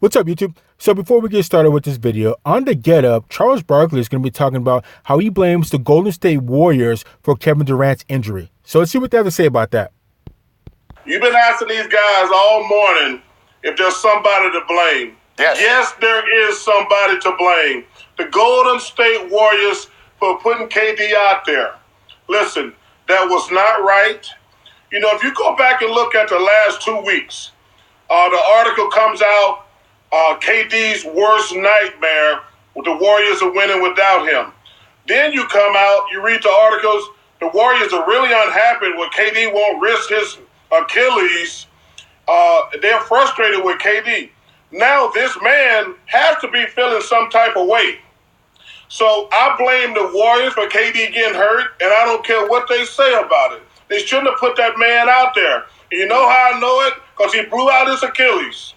What's up, YouTube? So before we get started with this video, on the Get Up, Charles Barkley is going to be talking about how he blames the Golden State Warriors for Kevin Durant's injury. So let's see what they have to say about that. You've been asking these guys all morning if there's somebody to blame. Yes, there is somebody to blame. The Golden State Warriors for putting KD out there. Listen, that was not right. You know, if you go back and look at the last 2 weeks, the article comes out, KD's worst nightmare, with the Warriors are winning without him. Then you come out, you read the articles, the Warriors are really unhappy with KD won't risk his Achilles. They're frustrated with KD. Now this man has to be feeling some type of way. So I blame the Warriors for KD getting hurt, and I don't care what they say about it. They shouldn't have put that man out there. And you know how I know it? Because he blew out his Achilles.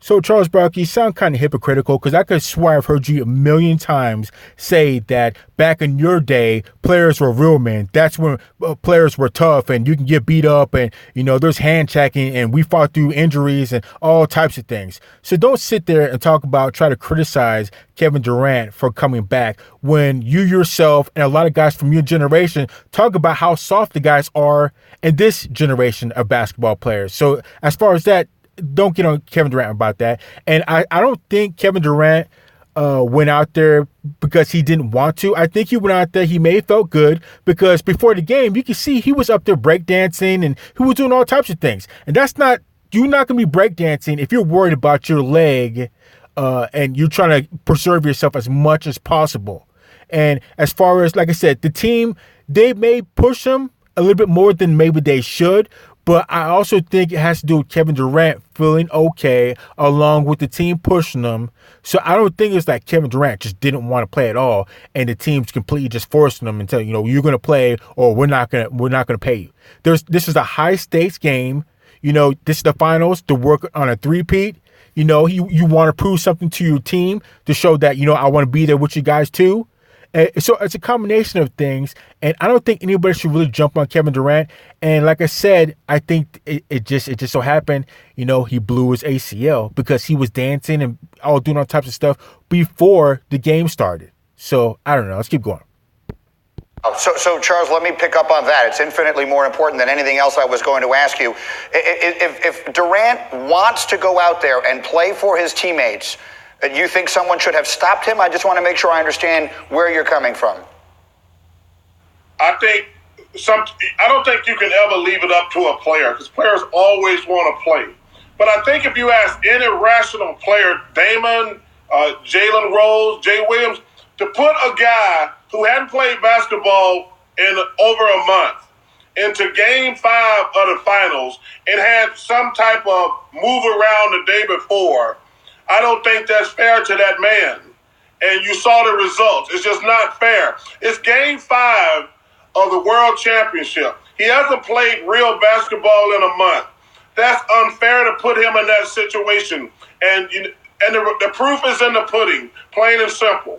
So Charles Barkley, you sound kind of hypocritical because I could swear I've heard you a million times say that back in your day, players were real men. That's when players were tough and you can get beat up and, you know, there's hand checking and we fought through injuries and all types of things. So don't sit there and try to criticize Kevin Durant for coming back when you yourself and a lot of guys from your generation talk about how soft the guys are in this generation of basketball players. So as far as that, don't get on Kevin Durant about that. And I don't think Kevin Durant went out there because he didn't want to. I think he went out there, he may have felt good because before the game, you can see he was up there breakdancing and he was doing all types of things. And you're not going to be breakdancing if you're worried about your leg and you're trying to preserve yourself as much as possible. And as far as, like I said, the team, they may push him a little bit more than maybe they should. But I also think it has to do with Kevin Durant feeling okay along with the team pushing him. So I don't think it's like Kevin Durant just didn't want to play at all and the team's completely just forcing him and telling, you know, you're going to play or we're not going to pay you. This is a high stakes game. You know, this is the finals to work on a three-peat. You know, you want to prove something to your team to show that, you know, I want to be there with you guys too. So it's a combination of things, and I don't think anybody should really jump on Kevin Durant. And like I said, I think it just so happened, you know, he blew his ACL because he was dancing and all doing all types of stuff before the game started. So I don't know. Let's keep going. So Charles, let me pick up on that. It's infinitely more important than anything else I was going to ask you. If Durant wants to go out there and play for his teammates, you think someone should have stopped him? I just want to make sure I understand where you're coming from. I don't think you can ever leave it up to a player because players always want to play. But I think if you ask any rational player, Damon, Jalen Rose, Jay Williams, to put a guy who hadn't played basketball in over a month into Game 5 of the finals and had some type of move around the day before, I don't think that's fair to that man. And you saw the results. It's just not fair. It's Game 5 of the World Championship. He hasn't played real basketball in a month. That's unfair to put him in that situation. And the proof is in the pudding, plain and simple.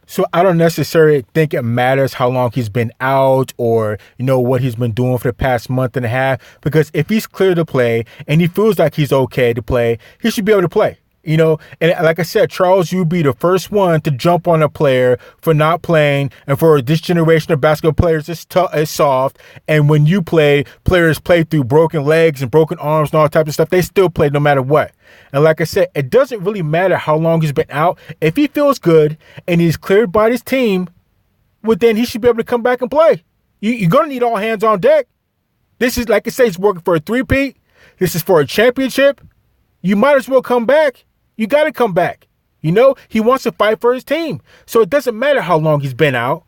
So I don't necessarily think it matters how long he's been out or, you know, what he's been doing for the past month and a half, because if he's clear to play and he feels like he's okay to play, he should be able to play. You know, and like I said, Charles, you'd be the first one to jump on a player for not playing. And for this generation of basketball players, it's soft. And when you play, players play through broken legs and broken arms and all types of stuff. They still play no matter what. And like I said, it doesn't really matter how long he's been out. If he feels good and he's cleared by his team, well, then he should be able to come back and play. You're going to need all hands on deck. This is, like I say, he's working for a three-peat. This is for a championship. You might as well come back. You got to come back. You know, he wants to fight for his team. So it doesn't matter how long he's been out.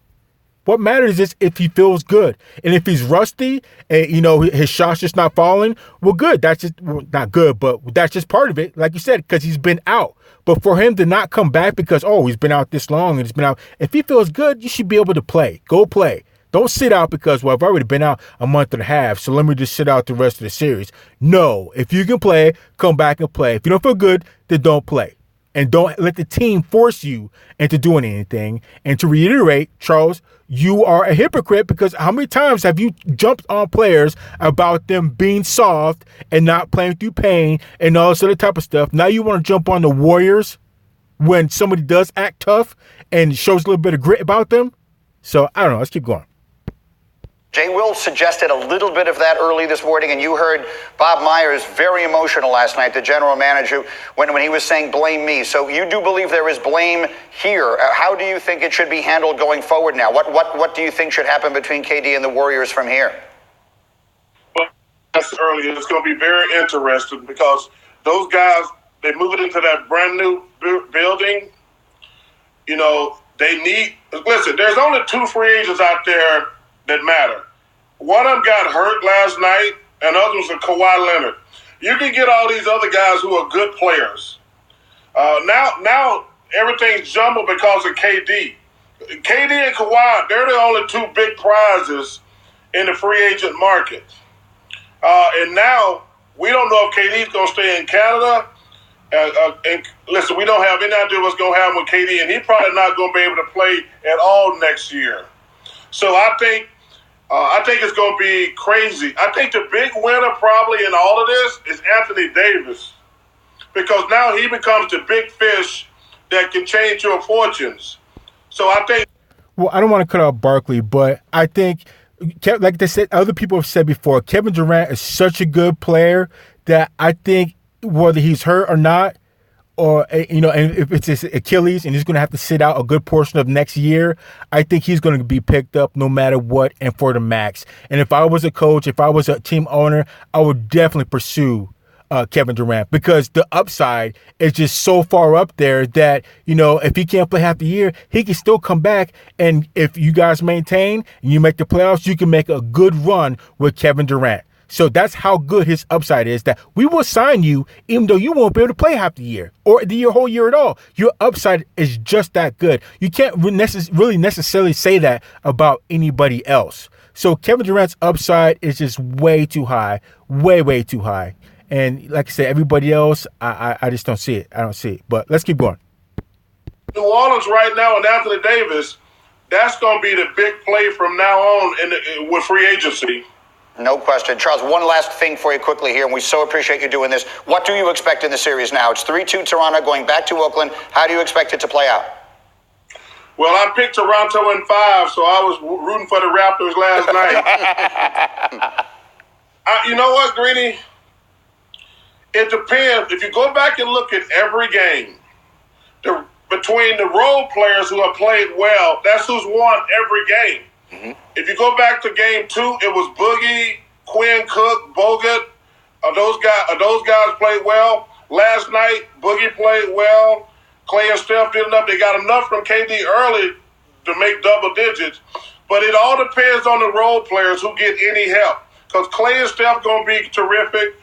What matters is if he feels good. And if he's rusty and, you know, his shot's just not falling, well, good. That's just not good, but that's just part of it. Like you said, because he's been out. But for him to not come back because, oh, he's been out this long and he's been out. If he feels good, you should be able to play. Go play. Don't sit out because, well, I've already been out a month and a half, so let me just sit out the rest of the series. No, if you can play, come back and play. If you don't feel good, then don't play. and don't let the team force you into doing anything. And to reiterate, Charles, you are a hypocrite because how many times have you jumped on players about them being soft and not playing through pain and all this other type of stuff? Now you want to jump on the Warriors when somebody does act tough and shows a little bit of grit about them? So, I don't know. Let's keep going. Jay Will suggested a little bit of that early this morning, and you heard Bob Myers very emotional last night, the general manager, when he was saying, blame me. So you do believe there is blame here. How do you think it should be handled going forward now? What do you think should happen between KD and the Warriors from here? Well, that's early. It's going to be very interesting because those guys, they move it into that brand new building. You know, they need – listen, there's only 2 free agents out there that matter. One of them got hurt last night, and the other was Kawhi Leonard. You can get all these other guys who are good players. Now everything's jumbled because of KD. KD and Kawhi, they're the only 2 big prizes in the free agent market. And now we don't know if KD's going to stay in Canada. And listen, we don't have any idea what's going to happen with KD, and he's probably not going to be able to play at all next year. So I think it's going to be crazy. I think the big winner probably in all of this is Anthony Davis, because now he becomes the big fish that can change your fortunes. So I think. Well, I don't want to cut out Barkley, but I think, like they said, other people have said before, Kevin Durant is such a good player that I think whether he's hurt or not, or, you know, and if it's his Achilles and he's going to have to sit out a good portion of next year, I think he's going to be picked up no matter what and for the max. And if I was a coach, if I was a team owner, I would definitely pursue Kevin Durant, because the upside is just so far up there that, you know, if he can't play half the year, he can still come back. And if you guys maintain and you make the playoffs, you can make a good run with Kevin Durant. So that's how good his upside is, that we will sign you even though you won't be able to play half the year or the whole year at all. Your upside is just that good. You can't really necessarily say that about anybody else. So Kevin Durant's upside is just way too high, way too high. And like I said, everybody else, I just don't see it. I don't see it. But let's keep going. New Orleans right now and Anthony Davis, that's going to be the big play from now on with free agency. No question. Charles, one last thing for you quickly here, and we so appreciate you doing this. What do you expect in the series now? It's 3-2 Toronto going back to Oakland. How do you expect it to play out? Well, I picked Toronto in 5, so I was rooting for the Raptors last night. You know what, Greeny? It depends. If you go back and look at every game, between the role players who have played well, that's who's won every game. Mm-hmm. If you go back to game 2, it was Boogie, Quinn Cook, Bogut. Those guys played well. Last night, Boogie played well. Clay and Steph did enough. They got enough from KD early to make double digits. But it all depends on the role players who get any help. Because Clay and Steph going to be terrific.